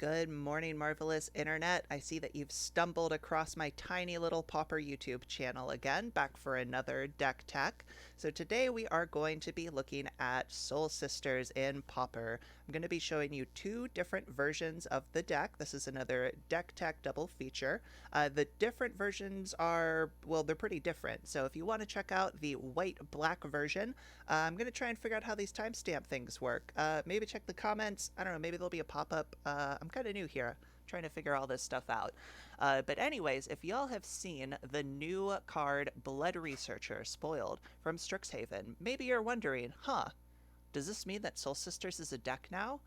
Good morning, marvelous internet. I see that you've stumbled across my tiny little Pauper YouTube channel again, back for another deck tech. So today we are going to be looking at Soul Sisters in Pauper. I'm going to be showing you two different versions of the deck. This is another deck tech double feature. The different versions are, well, they're pretty different. So if you want to check out the white-black version, I'm going to try and figure out how these timestamp things work. Maybe check the comments. I don't know, maybe there'll be a pop-up. I'm kind of new here, trying to figure all this stuff out. But anyways, if y'all have seen the new card Blood Researcher spoiled from Strixhaven, maybe you're wondering, does this mean that Soul Sisters is a deck now?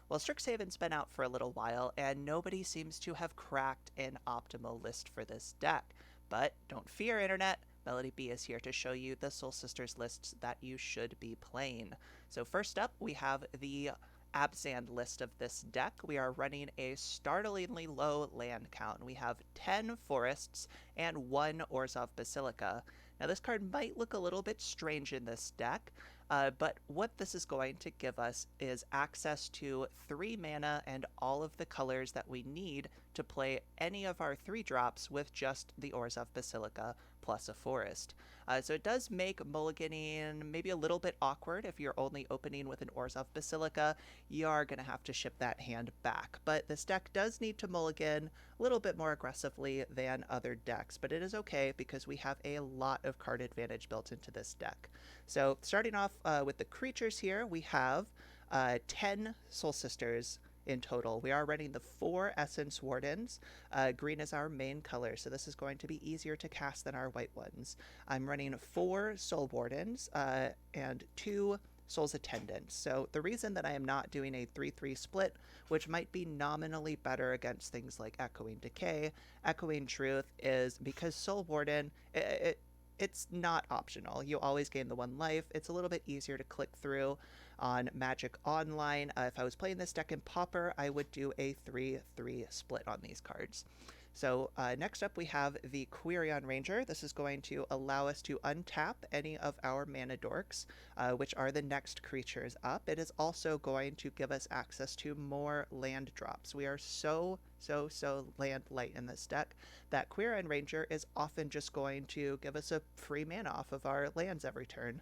Well, Strixhaven's been out for a little while, and nobody seems to have cracked an optimal list for this deck. But don't fear, Internet. Melody B is here to show you the Soul Sisters lists that you should be playing. So first up, we have the Abzan list of this deck. We are running a startlingly low land count. We have 10 forests and 1 Orzhov Basilica. Now this card might look a little bit strange in this deck, but what this is going to give us is access to 3 mana and all of the colors that we need to play any of our 3 drops with just the Orzhov Basilica plus a forest. So it does make mulliganing maybe a little bit awkward if you're only opening with an Orzhov Basilica. You are going to have to ship that hand back. But this deck does need to mulligan a little bit more aggressively than other decks, but it is okay because we have a lot of card advantage built into this deck. So starting off with the creatures here, we have 10 Soul Sisters in total. We are running the 4 Essence Wardens. Green is our main color, so this is going to be easier to cast than our white ones. I'm running 4 Soul Wardens and 2 Soul's Attendants. So the reason that I am not doing a 3-3 split, which might be nominally better against things like Echoing Decay, Echoing Truth, is because Soul Warden, it's not optional. You always gain the 1 life. It's a little bit easier to click through on Magic Online. If I was playing this deck in Pauper, I would do a 3-3 split on these cards. So next up we have the Quirion Ranger. This is going to allow us to untap any of our mana dorks, which are the next creatures up. It is also going to give us access to more land drops. We are so land light in this deck that Quirion Ranger is often just going to give us a free mana off of our lands every turn.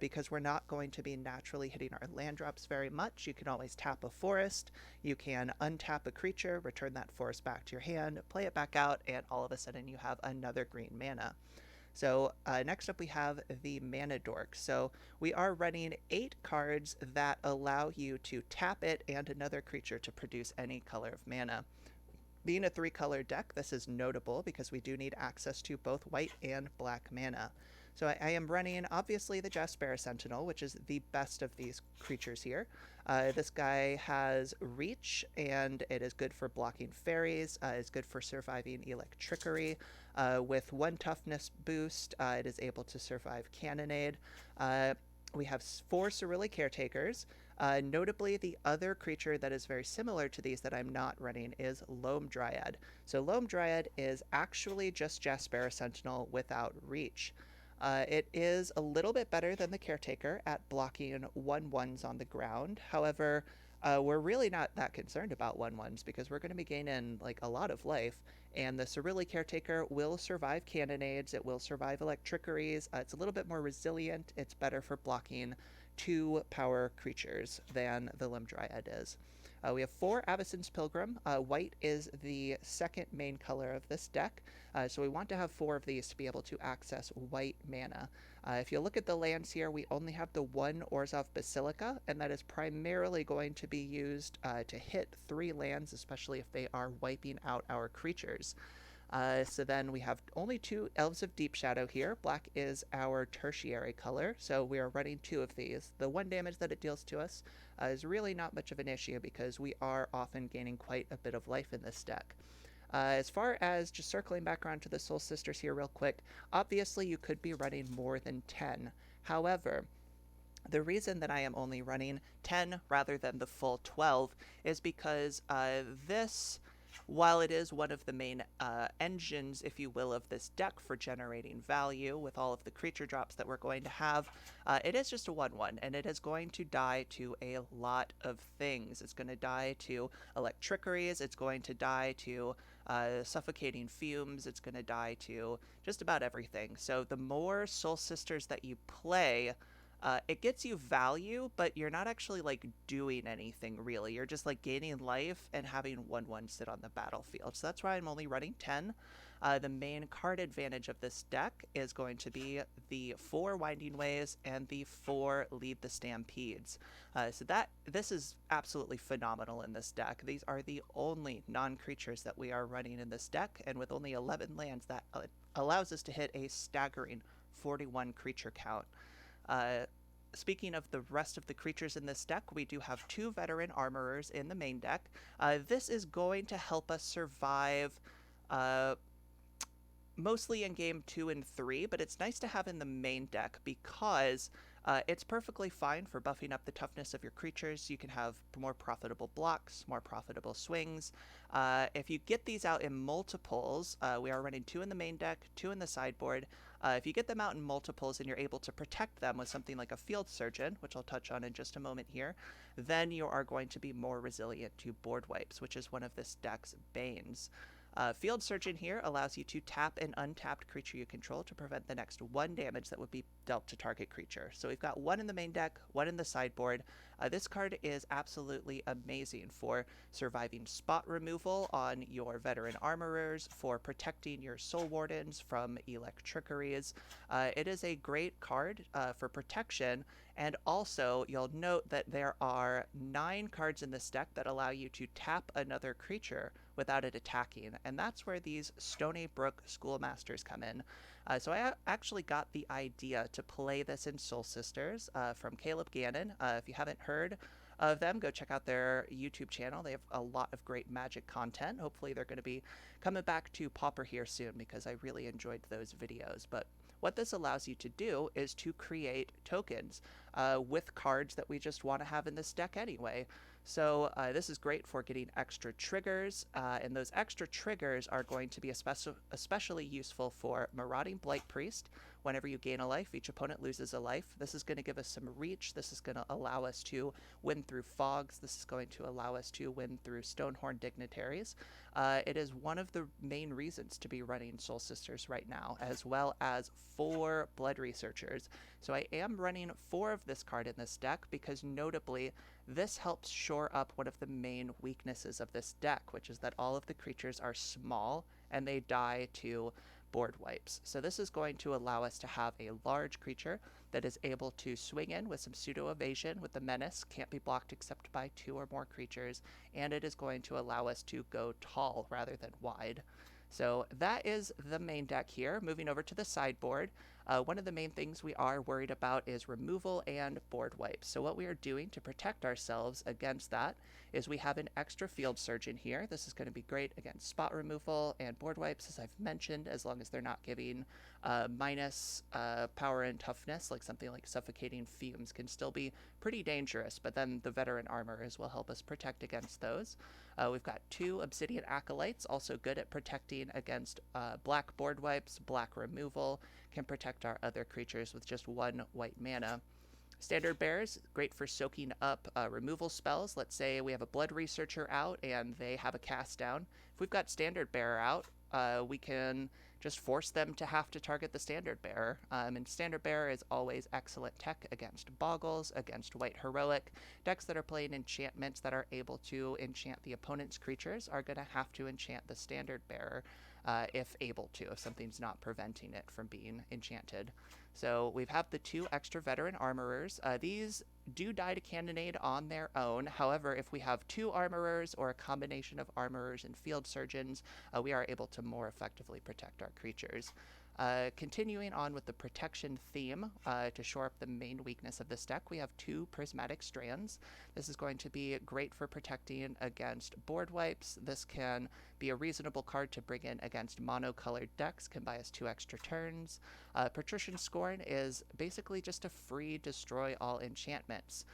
Because we're not going to be naturally hitting our land drops very much. You can always tap a forest, you can untap a creature, return that forest back to your hand, play it back out, and all of a sudden you have another green mana. So next up we have the Mana Dork. So we are running 8 cards that allow you to tap it and another creature to produce any color of mana. Being a 3-color deck, this is notable because we do need access to both white and black mana. So I am running, obviously, the Jaspera Sentinel, which is the best of these creatures here. This guy has reach, and it is good for blocking fairies. It's good for surviving electrickery. With 1 toughness boost, it is able to survive cannonade. We have 4 Saruli Caretakers. Notably, the other creature that is very similar to these that I'm not running is Loam Dryad. So Loam Dryad is actually just Jaspera Sentinel without reach. It is a little bit better than the Caretaker at blocking 1/1s on the ground. However, we're really not that concerned about 1/1s because we're going to be gaining like a lot of life, and the Saruli Caretaker will survive cannonades, it will survive electrickeries, it's a little bit more resilient, it's better for blocking 2 power creatures than the Loam Dryad is. We have 4 Avacyn's Pilgrim. White is the second main color of this deck, so we want to have 4 of these to be able to access white mana. If you look at the lands here, we only have the 1 Orzhov Basilica, and that is primarily going to be used to hit 3 lands, especially if they are wiping out our creatures. So then we have only 2 Elves of Deep Shadow here. Black is our tertiary color, so we are running 2 of these. The 1 damage that it deals to us is really not much of an issue because we are often gaining quite a bit of life in this deck. As far as just circling back around to the Soul Sisters here real quick, obviously you could be running more than 10. However, the reason that I am only running 10 rather than the full 12 is because this While it is one of the main engines, if you will, of this deck for generating value with all of the creature drops that we're going to have, it is just a 1/1, and it is going to die to a lot of things. It's going to die to electrickeries, it's going to die to suffocating fumes, it's going to die to just about everything. So the more Soul Sisters that you play, it gets you value, but you're not actually like doing anything really. You're just like gaining life and having 1/1 sit on the battlefield. So that's why I'm only running 10. The main card advantage of this deck is going to be the 4 Winding Ways and the 4 Lead the Stampedes. So this is absolutely phenomenal in this deck. These are the only non-creatures that we are running in this deck, and with only 11 lands, that allows us to hit a staggering 41 creature count. Speaking of the rest of the creatures in this deck, we do have 2 Veteran Armorers in the main deck. This is going to help us survive mostly in game 2 and 3, but it's nice to have in the main deck because it's perfectly fine for buffing up the toughness of your creatures. You can have more profitable blocks, more profitable swings. If you get these out in multiples, we are running 2 in the main deck, 2 in the sideboard. If you get them out in multiples and you're able to protect them with something like a Field Surgeon, which I'll touch on in just a moment here, then you are going to be more resilient to board wipes, which is one of this deck's banes. Field Surgeon here allows you to tap an untapped creature you control to prevent the next 1 damage that would be dealt to target creature. So we've got 1 in the main deck, 1 in the sideboard. This card is absolutely amazing for surviving spot removal on your Veteran Armorers, for protecting your Soul Wardens from electrickeries. It is a great card for protection, and also you'll note that there are 9 cards in this deck that allow you to tap another creature without it attacking, and that's where these Stonybrook Schoolmasters come in. So I actually got the idea to play this in Soul Sisters from Caleb Gannon. If you haven't heard of them, go check out their YouTube channel. They have a lot of great Magic content. Hopefully they're going to be coming back to Pauper here soon because I really enjoyed those videos. But what this allows you to do is to create tokens with cards that we just want to have in this deck anyway. So this is great for getting extra triggers, and those extra triggers are going to be especially useful for Marauding Blight-Priest. Whenever you gain a life, each opponent loses a life. This is going to give us some reach. This is going to allow us to win through fogs. This is going to allow us to win through Stonehorn Dignitaries. It is one of the main reasons to be running Soul Sisters right now, as well as 4 Blood Researchers. So I am running 4 of this card in this deck because notably this helps shore up one of the main weaknesses of this deck, which is that all of the creatures are small and they die to board wipes. So this is going to allow us to have a large creature that is able to swing in with some pseudo evasion with the menace, can't be blocked except by 2 or more creatures, and it is going to allow us to go tall rather than wide. So that is the main deck here. Moving over to the sideboard, one of the main things we are worried about is removal and board wipes. So what we are doing to protect ourselves against that is we have an extra Field Surgeon here. This is going to be great against spot removal and board wipes, as I've mentioned, as long as they're not giving minus power and toughness, like something like Suffocating Fumes can still be pretty dangerous, but then the Veteran Armorers will help us protect against those. We've got 2 Obsidian Acolytes, also good at protecting against black board wipes, black removal, can protect our other creatures with just 1 white mana. Standard Bearers, great for soaking up removal spells. Let's say we have a Blood Researcher out and they have a cast down. If we've got Standard Bearer out, we can just force them to have to target the Standard Bearer. And Standard Bearer is always excellent tech against Boggles, against White Heroic. Decks that are playing enchantments that are able to enchant the opponent's creatures are going to have to enchant the Standard Bearer if able to, if something's not preventing it from being enchanted. So we have the 2 extra Veteran Armorers. These do die to Cannonade on their own. However, if we have 2 Armorers or a combination of Armorers and Field Surgeons, we are able to more effectively protect our creatures. Continuing on with the protection theme, to shore up the main weakness of this deck, we have 2 Prismatic Strands. This is going to be great for protecting against board wipes. This can be a reasonable card to bring in against mono-colored decks, can buy us 2 extra turns. Patrician Scorn is basically just a free destroy all enchantments.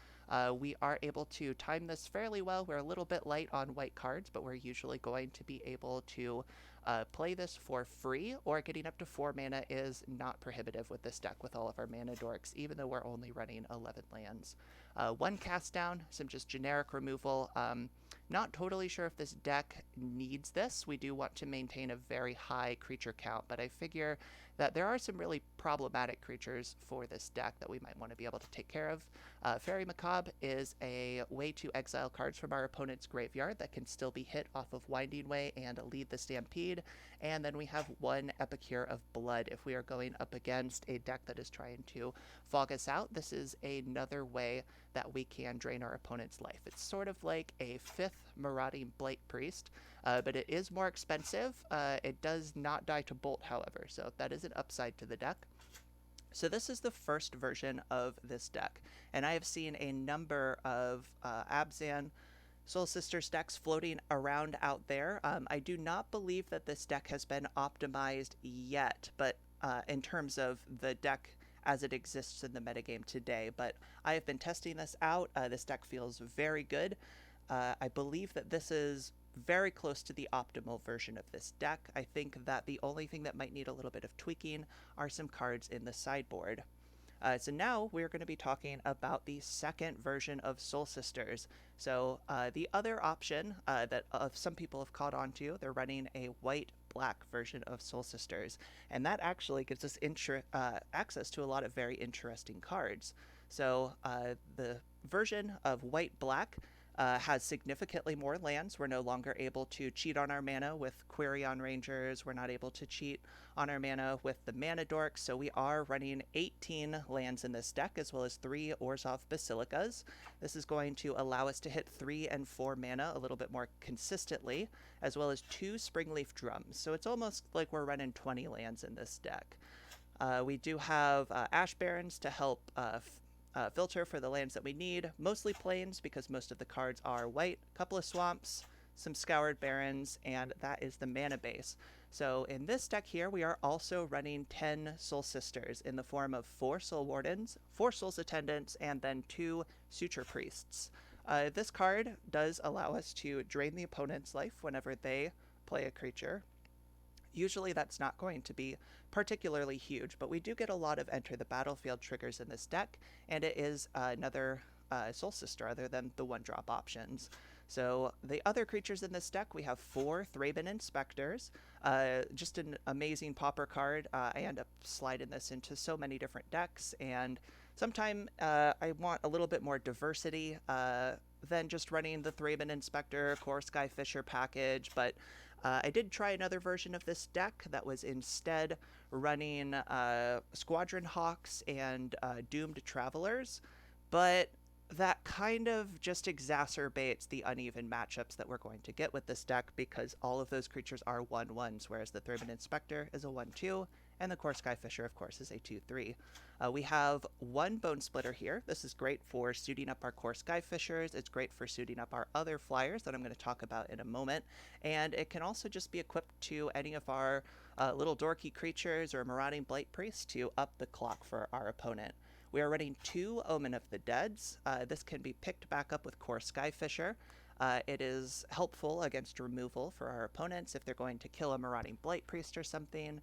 We are able to time this fairly well. We're a little bit light on white cards, but we're usually going to be able to play this for free, or getting up to 4 mana is not prohibitive with this deck with all of our mana dorks, even though we're only running 11 lands. 1 cast down, some just generic removal. Not totally sure if this deck needs this. We do want to maintain a very high creature count, but I figure that there are some really problematic creatures for this deck that we might want to be able to take care of. Faerie Macabre is a way to exile cards from our opponent's graveyard that can still be hit off of Winding Way and Lead the Stampede. And then we have 1 Epicure of Blood if we are going up against a deck that is trying to fog us out. This is another way that we can drain our opponent's life. It's sort of like a 5th Marauding Blight-Priest, but it is more expensive. It does not die to Bolt, however, so that is an upside to the deck. So this is the first version of this deck, and I have seen a number of Abzan Soul Sisters decks floating around out there. I do not believe that this deck has been optimized yet, but in terms of the deck as it exists in the metagame today, but I have been testing this out. This deck feels very good. I believe that this is very close to the optimal version of this deck. I think that the only thing that might need a little bit of tweaking are some cards in the sideboard. So now we're going to be talking about the second version of Soul Sisters. So the other option that some people have caught on to, they're running a white-black version of Soul Sisters, and that actually gives us access to a lot of very interesting cards. So the version of white-black has significantly more lands. We're no longer able to cheat on our mana with Quirion Rangers. We're not able to cheat on our mana with the mana Dork. So we are running 18 lands in this deck, as well as 3 Orzhov Basilicas. This is going to allow us to hit 3 and 4 mana a little bit more consistently, as well as 2 Springleaf Drums. So it's almost like we're running 20 lands in this deck. We do have Ash Barrens to help filter for the lands that we need, mostly plains because most of the cards are white, a couple of swamps, some Scoured Barrens, and that is the mana base. So in this deck here, we are also running 10 Soul Sisters in the form of 4 Soul Wardens, 4 Souls Attendants, and then 2 Suture Priests. This card does allow us to drain the opponent's life whenever they play a creature. Usually that's not going to be particularly huge, but we do get a lot of enter the battlefield triggers in this deck, and it is another Soul Sister other than the 1-drop options. So the other creatures in this deck, we have 4 Thraben Inspectors, just an amazing Pauper card. I end up sliding this into so many different decks, and sometimes I want a little bit more diversity than just running the Thraben Inspector Core Skyfisher package, but I did try another version of this deck that was instead running Squadron Hawks and Doomed Travelers, but that kind of just exacerbates the uneven matchups that we're going to get with this deck because all of those creatures are 1/1s, whereas the Thraben Inspector is a 1/2, and the Core Skyfisher, of course, is a 2/3. We have 1 Bonesplitter here. This is great for suiting up our Core Skyfishers. It's great for suiting up our other flyers that I'm going to talk about in a moment. And it can also just be equipped to any of our little dorky creatures or Marauding Blight-Priest to up the clock for our opponent. We are running 2 Omen of the Deads. This can be picked back up with Core Skyfisher. It is helpful against removal for our opponents. If they're going to kill a Marauding Blight-Priest or something,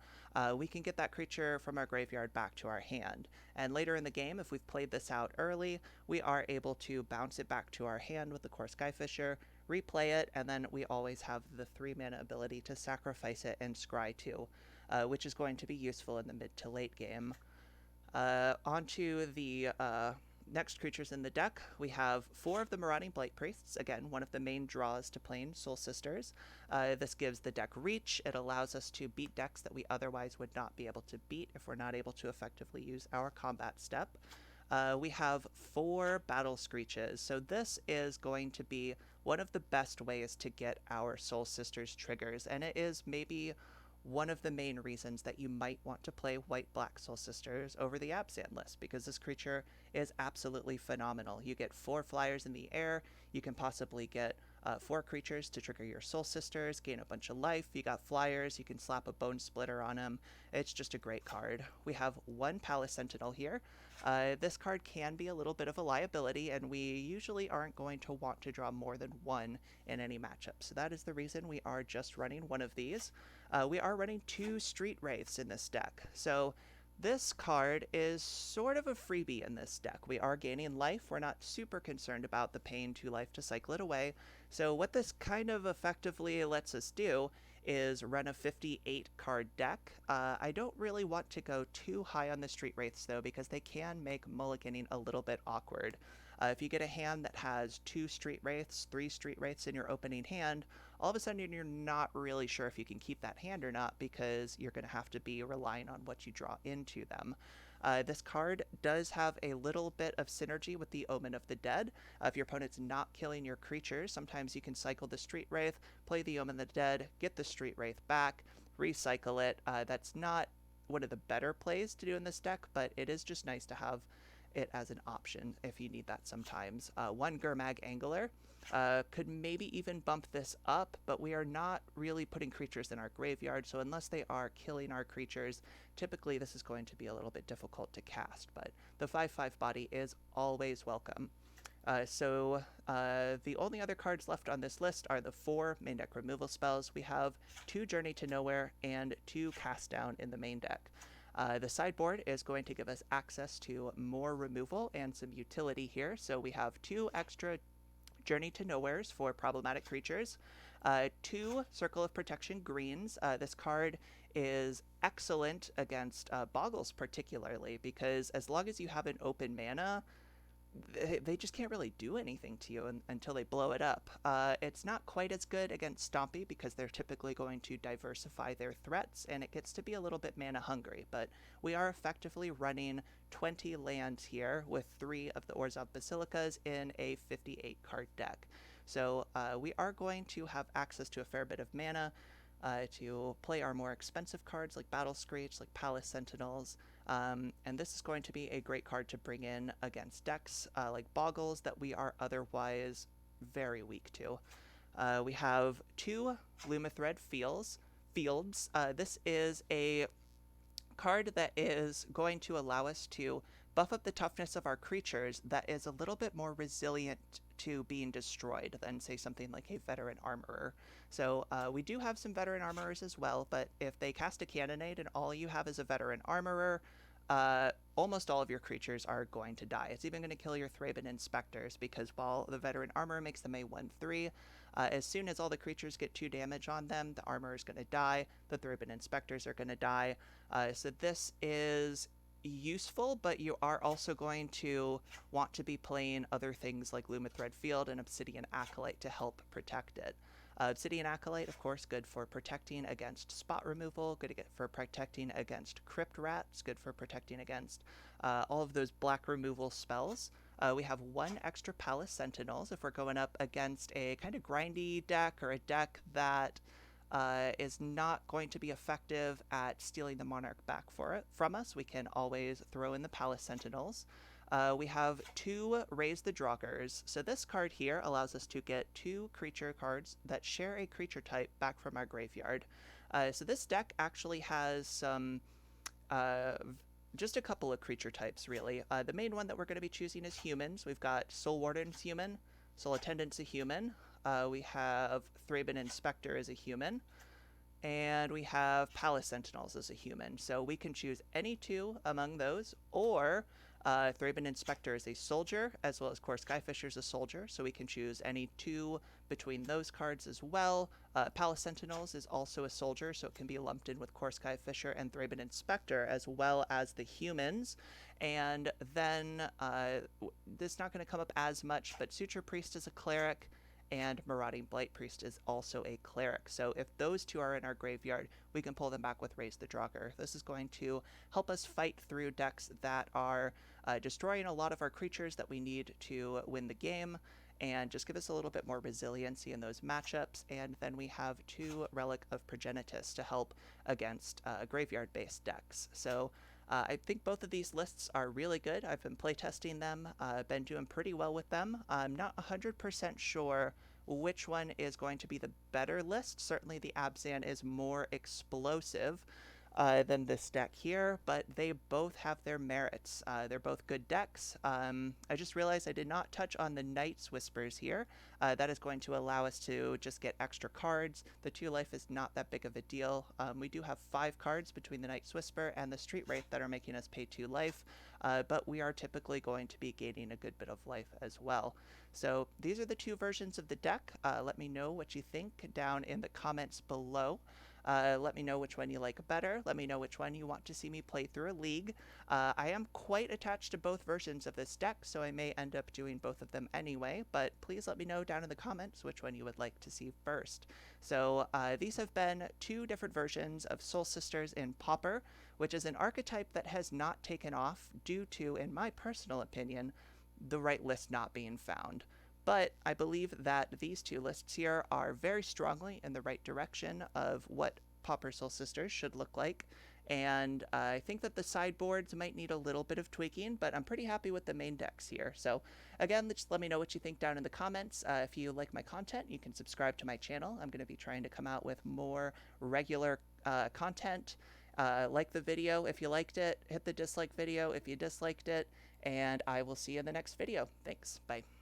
we can get that creature from our graveyard back to our hand. And later in the game, if we've played this out early, we are able to bounce it back to our hand with the Core Skyfisher, replay it, and then we always have the 3-mana ability to sacrifice it and scry 2, which is going to be useful in the mid to late game. Onto the next creatures in the deck, we have 4 of the Marauding Blight-Priests, again, one of the main draws to playing Soul Sisters. This gives the deck reach. It allows us to beat decks that we otherwise would not be able to beat if we're not able to effectively use our combat step. We have 4 Battle Screeches, so this is going to be one of the best ways to get our Soul Sisters triggers, and it is maybe one of the main reasons that you might want to play White-Black Soul Sisters over the Abzan list, because this creature is absolutely phenomenal. You get 4 flyers in the air, you can possibly get 4 creatures to trigger your Soul Sisters, gain a bunch of life, you got flyers, you can slap a Bonesplitter on them. It's just a great card. We have 1 Palace Sentinel here. This card can be a little bit of a liability, and we usually aren't going to want to draw more than 1 in any matchup. So that is the reason we are just running 1 of these. We are running 2 Street Wraiths in this deck. So this card is sort of a freebie in this deck. We are gaining life. We're not super concerned about the paying 2 life to cycle it away. So what this kind of effectively lets us do is run a 58 card deck. I don't really want to go too high on the Street Wraiths though, because they can make mulliganing a little bit awkward. If you get a hand that has 2 Street Wraiths, 3 Street Wraiths in your opening hand, all of a sudden you're not really sure if you can keep that hand or not, because you're going to have to be relying on what you draw into them. This card does have a little bit of synergy with the Omen of the Dead. If your opponent's not killing your creatures, sometimes you can cycle the Street Wraith, play the Omen of the Dead, get the Street Wraith back, recycle it. That's not one of the better plays to do in this deck, but it is just nice to have it as an option if you need that sometimes. 1 Gurmag Angler could maybe even bump this up, but we are not really putting creatures in our graveyard, so unless they are killing our creatures, typically this is going to be a little bit difficult to cast, but the 5/5 body is always welcome. The only other cards left on this list are the 4 main deck removal spells. We have 2 Journey to Nowhere and 2 Cast Down in the main deck. The sideboard is going to give us access to more removal and some utility here. So we have 2 extra Journey to Nowheres for problematic creatures, 2 Circle of Protection greens. This card is excellent against Boggles particularly, because as long as you have an open mana, they just can't really do anything to you until they blow it up. It's not quite as good against Stompy, because they're typically going to diversify their threats, and it gets to be a little bit mana hungry, but we are effectively running 20 lands here with 3 of the Orzhov Basilicas in a 58 card deck. So we are going to have access to a fair bit of mana to play our more expensive cards like Battle Screech, like Palace Sentinels, and this is going to be a great card to bring in against decks like Boggles that we are otherwise very weak to. We have 2 Lumathread Fields. This is a card that is going to allow us to buff up the toughness of our creatures that is a little bit more resilient to being destroyed than, say, something like a Veteran Armorer. So we do have some Veteran Armorers as well, but if they cast a Cannonade and all you have is a Veteran Armorer, almost all of your creatures are going to die. It's even going to kill your Thraben Inspectors, because while the Veteran Armorer makes them a 1/3, as soon as all the creatures get 2 damage on them, the Armorer is going to die, the Thraben Inspectors are going to die. So this is useful, but you are also going to want to be playing other things like Lumathread Field and Obsidian Acolyte to help protect it. Obsidian Acolyte, of course, good for protecting against spot removal, good for protecting against Crypt Rats, good for protecting against all of those black removal spells. We have 1 extra Palace Sentinels if we're going up against a kind of grindy deck, or a deck that is not going to be effective at stealing the Monarch back from us. We can always throw in the Palace Sentinels. We have 2 Raise the Draugrs. So this card here allows us to get 2 creature cards that share a creature type back from our graveyard. So this deck actually has some, just a couple of creature types, really. The main one that we're going to be choosing is humans. We've got Soul Warden's human, Soul Attendant's a human. We have Thraben Inspector as a human, and we have Palace Sentinels as a human. So we can choose any 2 among those, or Thraben Inspector is a soldier, as well as Core Skyfisher is a soldier, so we can choose any 2 between those cards as well. Palace Sentinels is also a soldier, so it can be lumped in with Core Skyfisher and Thraben Inspector, as well as the humans. And then, this is not going to come up as much, but Suture Priest is a cleric, and Marauding Blight-Priest is also a cleric. So if those 2 are in our graveyard, we can pull them back with Raise the Draugr. This is going to help us fight through decks that are destroying a lot of our creatures that we need to win the game, and just give us a little bit more resiliency in those matchups. And then we have 2 Relic of Progenitus to help against graveyard-based decks. So I think both of these lists are really good. I've been playtesting them, been doing pretty well with them. I'm not 100% sure which one is going to be the better list. Certainly the Abzan is more explosive than this deck here, but they both have their merits. They're both good decks. I just realized I did not touch on the Night's Whispers here. That is going to allow us to just get extra cards. The 2 life is not that big of a deal. We do have 5 cards between the Night's Whisper and the Street Wraith that are making us pay 2 life, but we are typically going to be gaining a good bit of life as well. So these are the 2 versions of the deck. Let me know what you think down in the comments below. Let me know which one you like better. Let me know which one you want to see me play through a league. I am quite attached to both versions of this deck, so I may end up doing both of them anyway, but please let me know down in the comments which one you would like to see first. So these have been 2 different versions of Soul Sisters in Pauper, which is an archetype that has not taken off due to, in my personal opinion, the right list not being found. But I believe that these 2 lists here are very strongly in the right direction of what Pauper Soul Sisters should look like. And I think that the sideboards might need a little bit of tweaking, but I'm pretty happy with the main decks here. So again, just let me know what you think down in the comments. If you like my content, you can subscribe to my channel. I'm going to be trying to come out with more regular content. Like the video if you liked it, hit the dislike video if you disliked it, and I will see you in the next video. Thanks, bye.